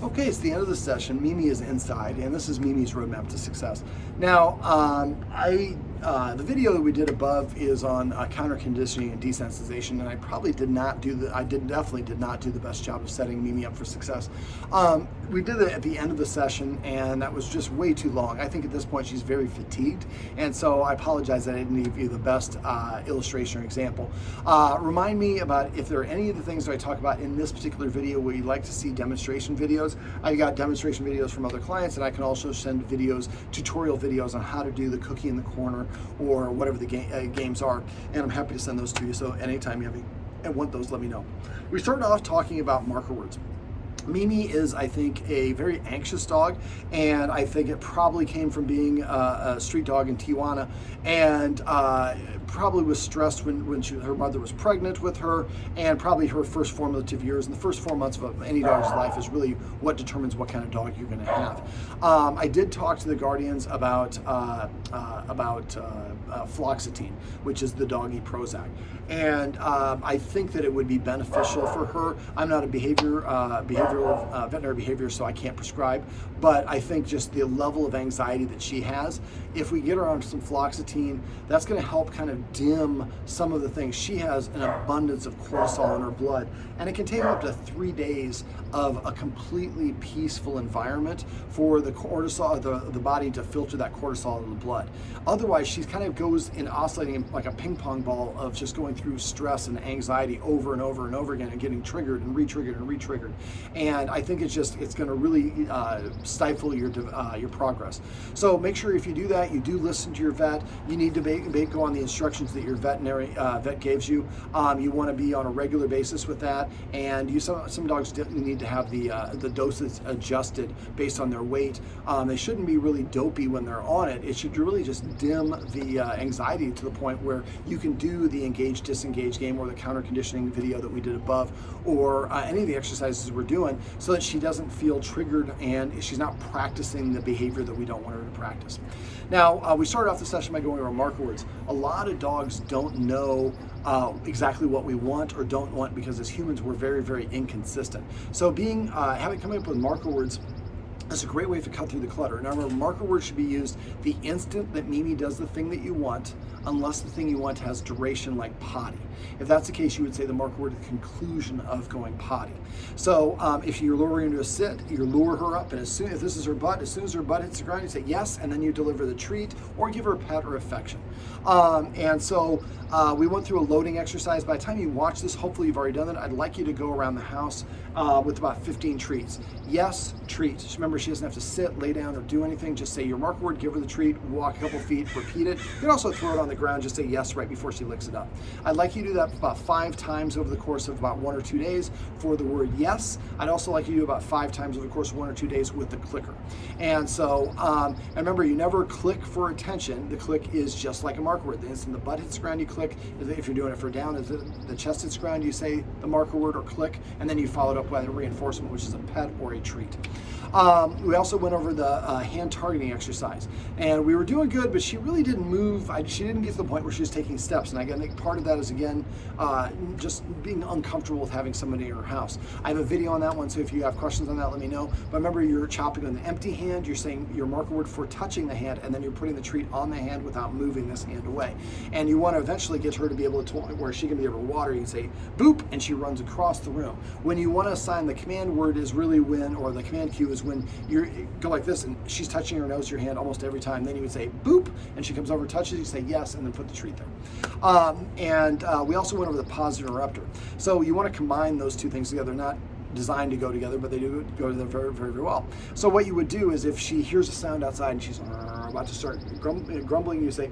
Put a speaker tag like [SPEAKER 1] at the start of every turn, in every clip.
[SPEAKER 1] Okay, it's the end of the session. Mimi is inside, and this is Mimi's roadmap to success. Now, the video that we did above is on counter conditioning and desensitization, and I definitely did not do the best job of setting Mimi up for success. We did it at the end of the session, and that was just way too long. I think at this point she's very fatigued, and so I apologize that I didn't give you the best illustration or example. Remind me about if there are any of the things that I talk about in this particular video where you'd like to see demonstration videos. I got demonstration videos from other clients, and I can also send videos, tutorial videos on how to do the cookie in the corner or whatever the games are, and I'm happy to send those to you. So anytime you want those, let me know. We started off talking about marker words. Mimi is, I think, a very anxious dog, and I think it probably came from being a street dog in Tijuana, and probably was stressed when her mother was pregnant with her, and probably her first formative years. And the first 4 months of any dog's life is really what determines what kind of dog you're going to have. I did talk to the guardians about fluoxetine, which is the doggy Prozac, and I think that it would be beneficial for her. I'm not a veterinary behaviorist, so I can't prescribe, but I think just the level of anxiety that she has, if we get her on some fluoxetine, that's going to help kind of dim some of the things. She has an abundance of cortisol in her blood, and it can take up to 3 days of a completely peaceful environment for the cortisol, the body to filter that cortisol in the blood. Otherwise, she kind of goes in oscillating like a ping pong ball of just going through stress and anxiety over and over and over again, and getting triggered and re-triggered and re-triggered. And I think it's going to really stifle your progress. So make sure if you do that, you do listen to your vet. You need to go on the instructions that your veterinary vet gives you. You want to be on a regular basis with that, and some dogs need to have the doses adjusted based on their weight. They shouldn't be really dopey when they're on it. It should really just dim the anxiety to the point where you can do the engage disengage game or the counter conditioning video that we did above, or any of the exercises we're doing, so that she doesn't feel triggered and she's not practicing the behavior that we don't want her to practice. Now, we started off the session by going over marker words. A lot of dogs don't know exactly what we want or don't want, because as humans we're very, very inconsistent. So coming up with marker words is a great way to cut through the clutter. Now remember, marker words should be used the instant that Mimi does the thing that you want, unless the thing you want has duration like potty. If that's the case, you would say the marker word at the conclusion of going potty. So if you're lowering her to a sit, you lure her up, and if this is her butt, as soon as her butt hits the ground, you say yes, and then you deliver the treat or give her a pet or affection. And so we went through a loading exercise. By the time you watch this, hopefully you've already done that. I'd like you to go around the house with about 15 treats. Yes, treat. Just remember, she doesn't have to sit, lay down, or do anything. Just say your marker word, give her the treat, walk a couple feet, repeat it. You can also throw it on the ground, just say yes right before she licks it up. I'd like you to do that about 5 times over the course of about 1 or 2 days for the word yes. I'd also like you to do about 5 times over the course of 1 or 2 days with the clicker. And so, and remember, you never click for attention. The click is just like a marker word. The instant the butt hits the ground, you click. If you're doing it for down, if the chest hits the ground, you say the marker word or click, and then you follow it up by the reinforcement, which is a pet or a treat. We also went over the hand targeting exercise, and we were doing good, but she really didn't move. She didn't get to the point where she was taking steps, and I think part of that is, again, just being uncomfortable with having somebody in her house. I have a video on that one, so if you have questions on that, let me know. But remember, you're chopping on the empty hand, you're saying your marker word for touching the hand, and then you're putting the treat on the hand without moving this hand away. And you want to eventually get her to be able to, where she can be able to water, you can say boop, and she runs across the room. When you want to assign the command word is really when, or the command cue is when you go like this, and she's touching her nose to your hand almost every time. Then you would say boop, and she comes over, touches, you say yes, and then put the treat there. We also went over the positive interrupter. So you want to combine those two things together, not designed to go together, but they do go together very, very, very well. So what you would do is, if she hears a sound outside and she's about to start grumbling, you say,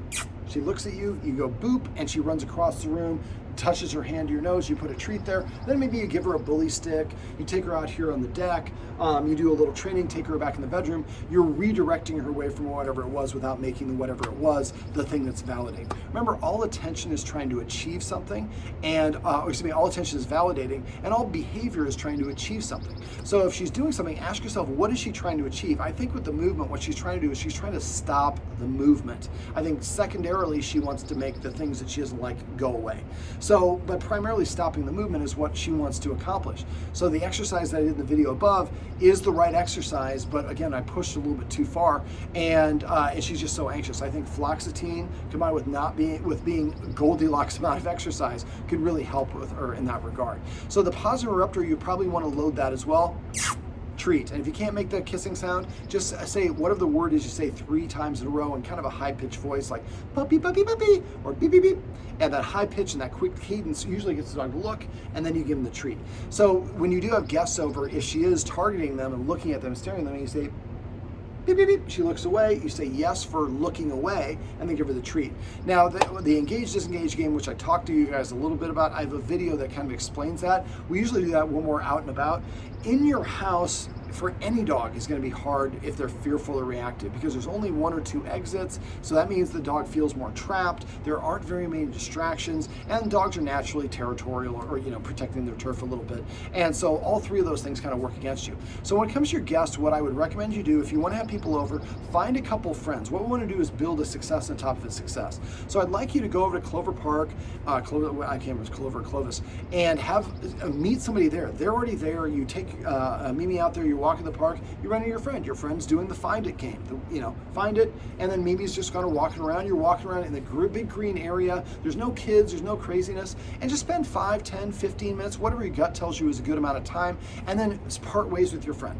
[SPEAKER 1] she looks at you, you go boop, and she runs across the room, touches her hand to your nose, you put a treat there. Then maybe you give her a bully stick, you take her out here on the deck, you do a little training, take her back in the bedroom. You're redirecting her away from whatever it was without making the whatever it was the thing that's validating. Remember, all attention is trying to achieve something, and all attention is validating, and all behavior is trying to achieve something. So if she's doing something, ask yourself, what is she trying to achieve? I think with the movement, what she's trying to do is she's trying to stop the movement. I think secondarily, she wants to make the things that she doesn't like go away. So, but primarily stopping the movement is what she wants to accomplish. So the exercise that I did in the video above is the right exercise, but again, I pushed a little bit too far, and she's just so anxious. I think fluoxetine combined with being Goldilocks amount of exercise could really help with her in that regard. So the positive interrupter, you probably want to load that as well. Treat. And if you can't make the kissing sound, just say whatever the word is you say 3 times in a row in kind of a high-pitched voice, like puppy, puppy, puppy, or beep, beep, beep. And that high pitch and that quick cadence usually gets the dog to look, and then you give them the treat. So when you do have guests over, if she is targeting them and looking at them and staring at them, and you say beep, beep, beep, she looks away, you say yes for looking away, and then give her the treat. Now, the Engage, Disengage game, which I talked to you guys a little bit about, I have a video that kind of explains that. We usually do that when we're out and about. In your house, for any dog, is going to be hard if they're fearful or reactive, because there's only 1 or 2 exits, so that means the dog feels more trapped. There aren't very many distractions, and dogs are naturally territorial, or protecting their turf a little bit, and so all 3 of those things kind of work against you. So when it comes to your guests, what I would recommend you do, if you want to have people over, find a couple friends. What we want to do is build a success on top of a success. So I'd like you to go over to Clover Park, I can't remember, Clover or Clovis, and meet somebody there. They're already there. You take Mimi out there, you walk in the park, you run into your friend. Your friend's doing the find it game. Find it, and then Mimi's just kind of walking around. You're walking around in the big green area. There's no kids, there's no craziness, and just spend 5, 10, 15 minutes, whatever your gut tells you is a good amount of time, and then part ways with your friend.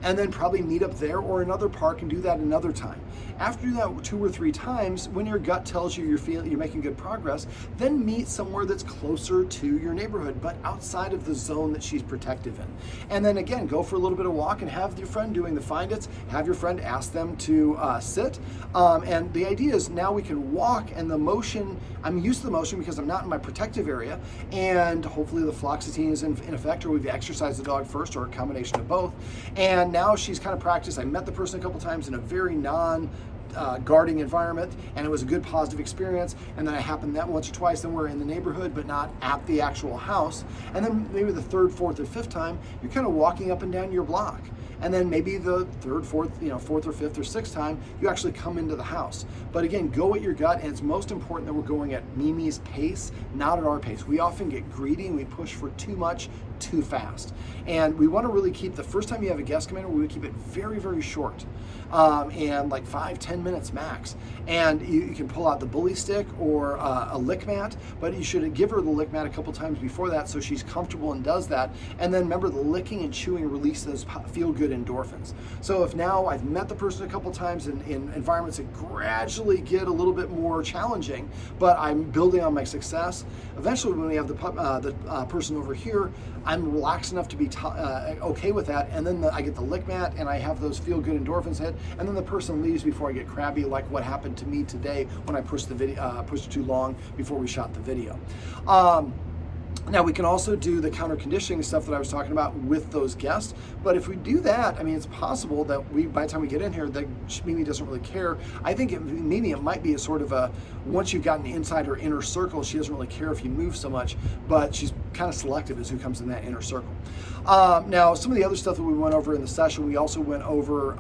[SPEAKER 1] And then probably meet up there or another park and do that another time. After you do that 2 or 3 times, when your gut tells you you're making good progress, then meet somewhere that's closer to your neighborhood, but outside of the zone that she's protective in. And then again, go for a little bit of walk and have your friend doing the find its, have your friend ask them to sit. And the idea is now we can walk, and the motion, I'm used to the motion because I'm not in my protective area, and hopefully the fluoxetine is in effect, or we've exercised the dog first, or a combination of both. And now she's kind of practiced. I met the person a couple times in a very guarding environment, and it was a good positive experience. And then it happened that once or twice, then we're in the neighborhood but not at the actual house. And then maybe the 3rd, 4th, or 5th time, you're kind of walking up and down your block. And then maybe the 3rd, 4th, 4th or 5th or 6th time, you actually come into the house. But again, go at your gut, and it's most important that we're going at Mimi's pace, not at our pace. We often get greedy and we push for too much, too fast. And we want to really keep, the first time you have a guest come in, we would keep it very, very short. And like 5, 10 minutes max. And you can pull out the bully stick or a lick mat, but you should give her the lick mat a couple times before that so she's comfortable and does that. And then remember, the licking and chewing release those feel-good endorphins. So if now I've met the person a couple times in environments that gradually get a little bit more challenging, but I'm building on my success, eventually when we have the person over here, I'm relaxed enough to be okay with that, and then I get the lick mat and I have those feel-good endorphins hit, and then the person leaves before I get crabby, like what happened to me today when I pushed the video pushed too long before we shot the video. Now we can also do the counter conditioning stuff that I was talking about with those guests, but if we do that, I mean, it's possible that by the time we get in here, that Mimi doesn't really care. I think Mimi, it might be a sort of a, once you've gotten inside her inner circle, she doesn't really care if you move so much, but she's kind of selective as who comes in that inner circle. Now, some of the other stuff that we went over in the session, we also went over,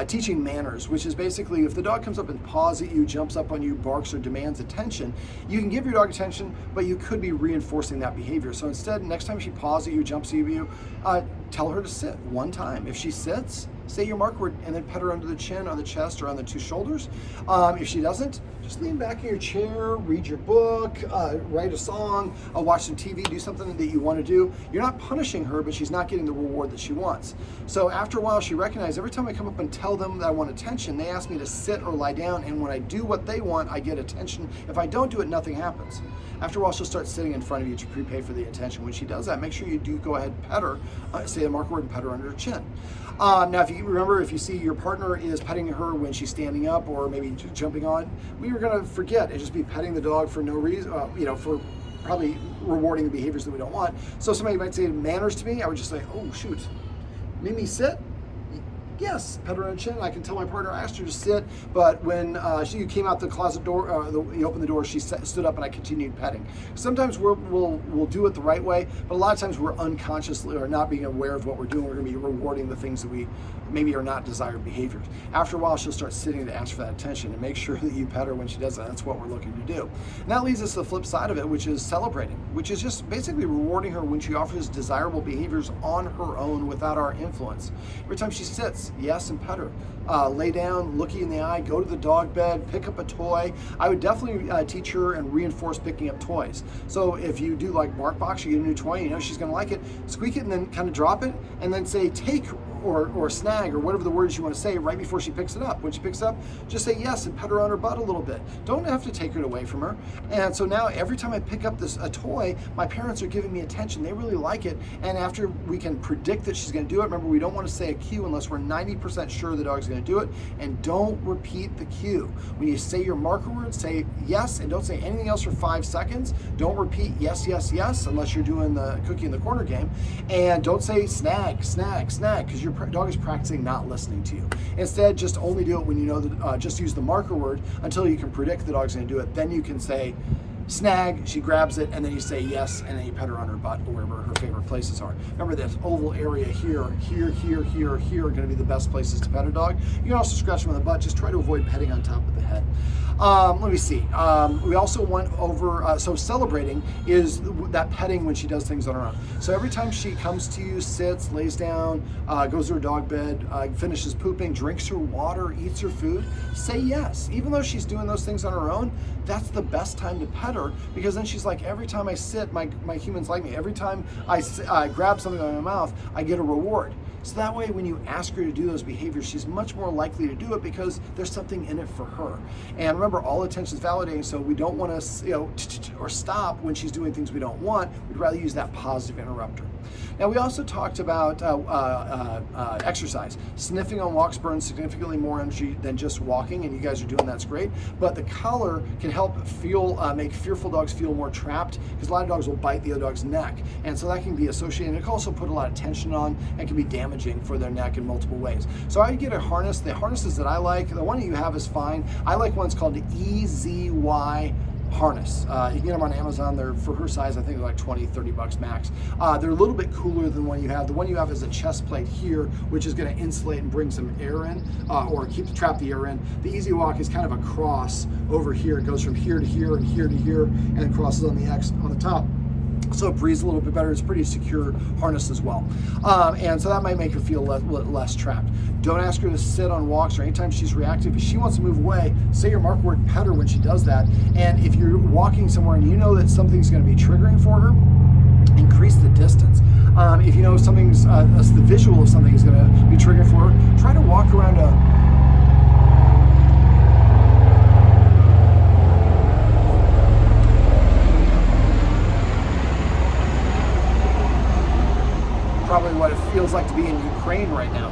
[SPEAKER 1] teaching manners, which is basically if the dog comes up and paws at you, jumps up on you, barks, or demands attention, you can give your dog attention, but you could be reinforcing that behavior. So instead, next time she paws at you, jumps at you, tell her to sit 1 time. If she sits, say your mark word and then pet her under the chin, on the chest, or on the 2 shoulders. If she doesn't, just lean back in your chair, read your book, write a song, watch some TV, do something that you want to do. You're not punishing her, but she's not getting the reward that she wants. So after a while, she recognizes every time I come up and tell them that I want attention, they ask me to sit or lie down, and when I do what they want, I get attention. If I don't do it, nothing happens. After a while, she'll start sitting in front of you to prepay for the attention. When she does that, make sure you do go ahead and pet her, say the mark word and pet her under her chin. Now, if you remember, if you see your partner is petting her when she's standing up or maybe jumping on, we are going to forget and just be petting the dog for no reason, for probably rewarding the behaviors that we don't want. So somebody might say manners to me, I would just say, oh, shoot, Mimi, sit. yes, pet her on the chin. I can tell my partner I asked her to sit, but when she came out the closet door, you opened the door, she stood up and I continued petting. Sometimes we'll do it the right way, but a lot of times we're unconsciously or not being aware of what we're doing. We're going to be rewarding the things that we maybe are not desired behaviors. After a while, she'll start sitting to ask for that attention, and make sure that you pet her when she does that. That's what we're looking to do. And that leads us to the flip side of it, which is celebrating, which is just basically rewarding her when she offers desirable behaviors on her own without our influence. Every time she sits, yes, and pet her. Lay down, look you in the eye, go to the dog bed, pick up a toy. I would definitely teach her and reinforce picking up toys. So if you do like bark box, you get a new toy, you know she's gonna like it, squeak it and then kind of drop it and then say take or snag or whatever the words you want to say right before she picks it up. When she picks it up, just say yes and pet her on her butt a little bit. Don't have to take it away from her. And so now every time I pick up a toy, my parents are giving me attention. They really like it. And after we can predict that she's going to do it, remember we don't want to say a cue unless we're 90% sure the dog's going to do it. And don't repeat the cue. When you say your marker word, say yes and don't say anything else for 5 seconds. Don't repeat yes, yes, yes unless you're doing the cookie in the corner game. And don't say snag, snag, snag because your dog is practicing not listening to you. Instead, just only do it when you know that, just use the marker word until you can predict the dog's going to do it. Then you can say snag, she grabs it, and then you say yes, and then you pet her on her butt or wherever her favorite places are. Remember this oval area here are going to be the best places to pet a dog. You can also scratch them on the butt. Just try to avoid petting on top of the head. Let me see. We also went over, so celebrating is that petting when she does things on her own. So every time she comes to you, sits, lays down, goes to her dog bed, finishes pooping, drinks her water, eats her food, say yes. Even though she's doing those things on her own, that's the best time to pet her because then she's like, every time I sit, my humans like me. Every time I grab something on my mouth, I get a reward. So that way, when you ask her to do those behaviors, she's much more likely to do it because there's something in it for her. And remember, all attention is validating, so we don't want to, or stop when she's doing things we don't want. We'd rather use that positive interrupter. Now, we also talked about exercise. Sniffing on walks burns significantly more energy than just walking, and you guys are doing that's great. But the collar can help make fearful dogs feel more trapped because a lot of dogs will bite the other dog's neck, and so that can be associated. It can also put a lot of tension on and can be damaging for their neck in multiple ways. So I get a harness. The harnesses that I like, the one that you have is fine. I like one's called the EZY harness. You can get them on Amazon. They're, for her size, I think they're like 20, 30 bucks max. They're a little bit cooler than the one you have. The one you have is a chest plate here, which is going to insulate and bring some air in, or trap the air in. The Easy Walk is kind of a cross over here. It goes from here to here and here to here, and crosses on the X on the top. So it breathes a little bit better. It's a pretty secure harness as well. And so that might make her feel less trapped. Don't ask her to sit on walks or anytime she's reactive. If she wants to move away, say your mark word, pet her when she does that. And if you're walking somewhere and you know that something's going to be triggering for her, increase the distance. If you know something's, the visual of something is going to be triggering for her, try to walk around probably what it feels like to be in Ukraine right now.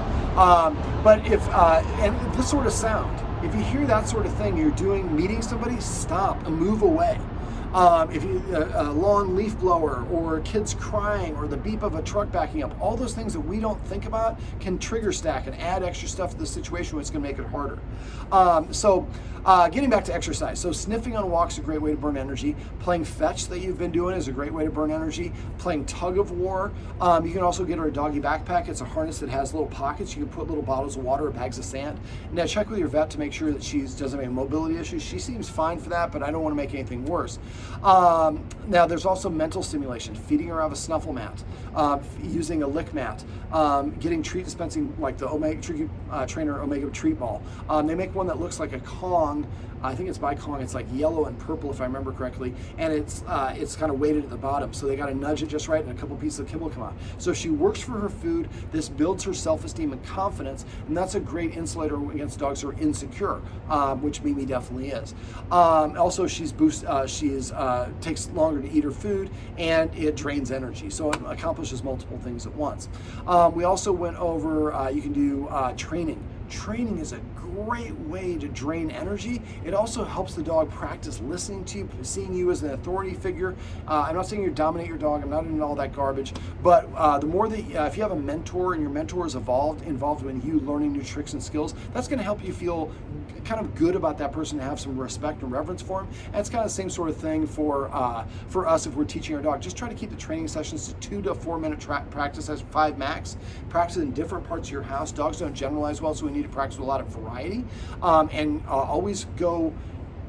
[SPEAKER 1] But if, and this sort of sound, if you hear that sort of thing, you're meeting somebody, stop and move away. If you, a long leaf blower or kids crying or the beep of a truck backing up, all those things that we don't think about can trigger stack and add extra stuff to the situation where it's going to make it harder. Getting back to exercise. So sniffing on walks is a great way to burn energy. Playing fetch that you've been doing is a great way to burn energy. Playing tug of war. You can also get her a doggy backpack. It's a harness that has little pockets. You can put little bottles of water or bags of sand. Now check with your vet to make sure that she doesn't have mobility issues. She seems fine for that, but I don't want to make anything worse. Now there's also mental stimulation, feeding her out of a snuffle mat, using a lick mat, getting treat dispensing like the Omega Trainer Omega treat ball. They make one that looks like a Kong. I think it's by Kong. It's like yellow and purple if I remember correctly, and it's kind of weighted at the bottom, so they got to nudge it just right and a couple pieces of kibble come out. So if she works for her food, this builds her self-esteem and confidence, and that's a great insulator against dogs who are insecure, which Mimi definitely is. Also, takes longer to eat her food, and it drains energy, so it accomplishes multiple things at once. We also went over, you can do training. training is a great way to drain energy. It also helps the dog practice listening to you, seeing you as an authority figure. I'm not saying you dominate your dog, I'm not into all that garbage, but the more that, if you have a mentor and your mentor is involved in you learning new tricks and skills, that's gonna help you feel kind of good about that person, to have some respect and reverence for him. And it's kind of the same sort of thing for us if we're teaching our dog. Just try to keep the training sessions to 2 to 4 minute practice, as 5 max. Practice in different parts of your house. Dogs don't generalize well, so we need to practice with a lot of variety. And always go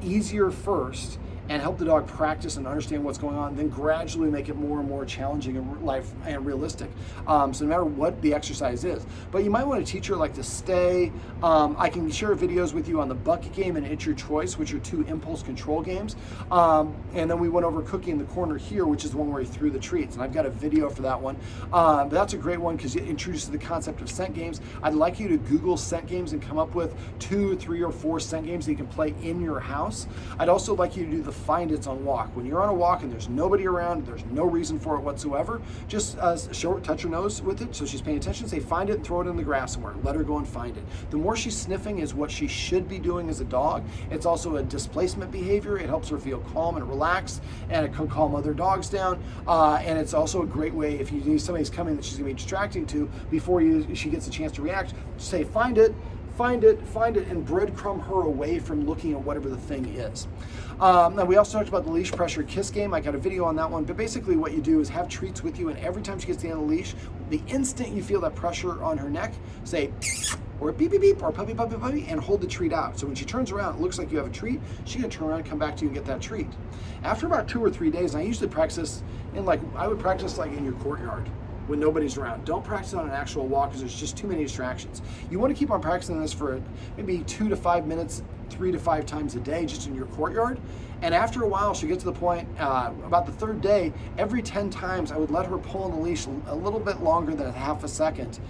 [SPEAKER 1] easier first and help the dog practice and understand what's going on, then gradually make it more and more challenging in life and realistic. So no matter what the exercise is. But you might want to teach her like to stay. I can share videos with you on the bucket game and It's Your Choice, which are 2 impulse control games. And then we went over Cookie in the Corner here, which is the one where he threw the treats. And I've got a video for that one. But that's a great one because it introduces the concept of scent games. I'd like you to Google scent games and come up with 2, 3, or 4 scent games that you can play in your house. I'd also like you to do the Find It's on walk. When you're on a walk and there's nobody around, there's no reason for it whatsoever, just touch her nose with it so she's paying attention, say find it and throw it in the grass somewhere. Let her go and find it. The more she's sniffing is what she should be doing as a dog. It's also a displacement behavior. It helps her feel calm and relaxed, and it can calm other dogs down. And it's also a great way, if you need somebody's coming that she's going to be distracting to, before she gets a chance to react, say find it, and breadcrumb her away from looking at whatever the thing is. Now we also talked about the leash pressure kiss game. I got a video on that one, but basically what you do is have treats with you, and every time she gets to the end of the leash, the instant you feel that pressure on her neck, say or beep beep beep or puppy puppy puppy, and hold the treat out. So when she turns around, it looks like you have a treat, she's gonna turn around and come back to you and get that treat. After about 2 or 3 days, and I usually practice I would practice like in your courtyard when nobody's around. Don't practice on an actual walk because there's just too many distractions. You want to keep on practicing this for maybe 2 to 5 minutes, 3 to 5 times a day, just in your courtyard. And after a while, she'll get to the point, about the 3rd day, every 10 times I would let her pull on the leash a little bit longer than a half a second.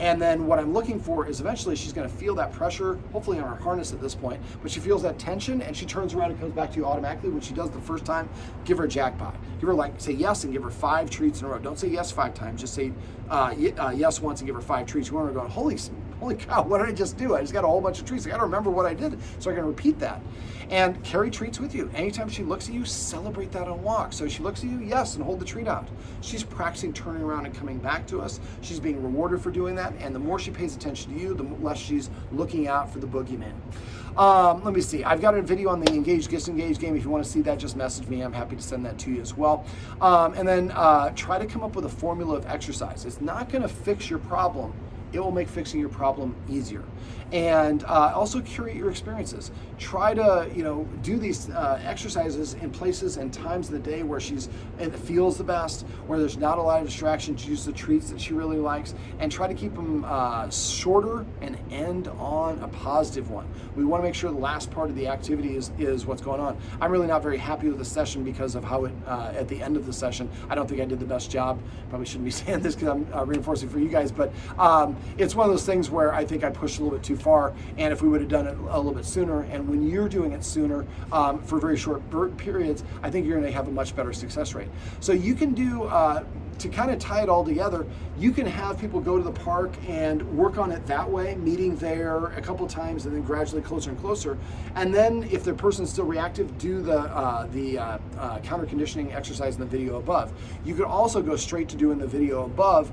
[SPEAKER 1] And then what I'm looking for is eventually she's gonna feel that pressure, hopefully on her harness at this point, but she feels that tension and she turns around and comes back to you automatically. When she does the first time, give her a jackpot. Give her say yes and give her 5 treats in a row. Don't say yes 5 times, just say yes once and give her 5 treats. You want her to go, holy cow, what did I just do? I just got a whole bunch of treats. I gotta remember what I did so I can repeat that. And carry treats with you. Anytime she looks at you, celebrate that on walk. So she looks at you, yes, and hold the treat out. She's practicing turning around and coming back to us. She's being rewarded for doing that. And the more she pays attention to you, the less she's looking out for the boogeyman. Let me see. I've got a video on the Engage, Disengage game. If you want to see that, just message me. I'm happy to send that to you as well. And then try to come up with a formula of exercise. It's not going to fix your problem. It will make fixing your problem easier. And also curate your experiences. Try to do these exercises in places and times of the day where it feels the best, where there's not a lot of distractions. Use the treats that she really likes, and try to keep them shorter and end on a positive one. We want to make sure the last part of the activity is what's going on. I'm really not very happy with the session because of how it at the end of the session, I don't think I did the best job. Probably shouldn't be saying this because I'm reinforcing for you guys, but it's one of those things where I think I pushed a little bit too far, and if we would have done it a little bit sooner, and when you're doing it sooner for very short periods, I think you're going to have a much better success rate. So you can do, to kind of tie it all together, you can have people go to the park and work on it that way, meeting there a couple times and then gradually closer and closer. And then if the person's still reactive, do the counter conditioning exercise in the video above. You could also go straight to doing the video above.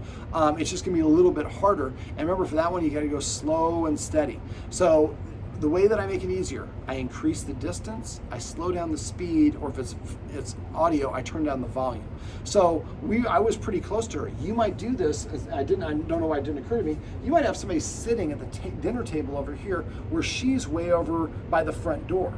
[SPEAKER 1] It's just gonna be a little bit harder. And remember, for that one, you gotta go slow and steady. So the way that I make it easier, I increase the distance, I slow down the speed, or if it's audio, I turn down the volume. So I was pretty close to her. You might do this, I don't know why it didn't occur to me. You might have somebody sitting at the dinner table over here where she's way over by the front door.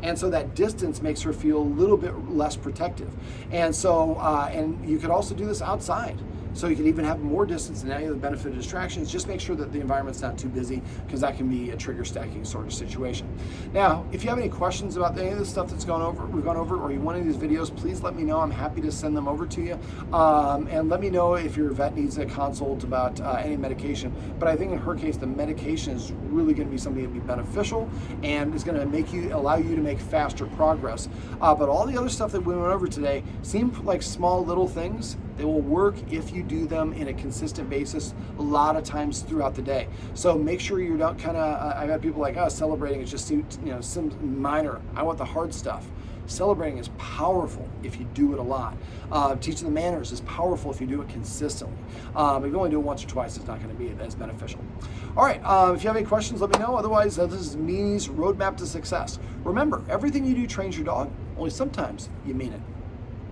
[SPEAKER 1] And so that distance makes her feel a little bit less protective. And so, and you could also do this outside. So you can even have more distance, and now you have the benefit of distractions. Just make sure that the environment's not too busy, because that can be a trigger stacking sort of situation. Now, if you have any questions about any of the stuff we've gone over, or you want any of these videos, please let me know. I'm happy to send them over to you. And let me know if your vet needs a consult about any medication. But I think in her case, the medication is really going to be something that will be beneficial and is going to allow you to make faster progress. But all the other stuff that we went over today seemed like small little things, They will work if you do them in a consistent basis, a lot of times throughout the day. So make sure you don't kind of, I've had people like, oh, celebrating is just, some minor. I want the hard stuff. Celebrating is powerful if you do it a lot. Teaching the manners is powerful if you do it consistently. If you only do it once or twice, it's not going to be as beneficial. All right, if you have any questions, let me know. Otherwise, this is Meanie's Roadmap to Success. Remember, everything you do trains your dog, only sometimes you mean it.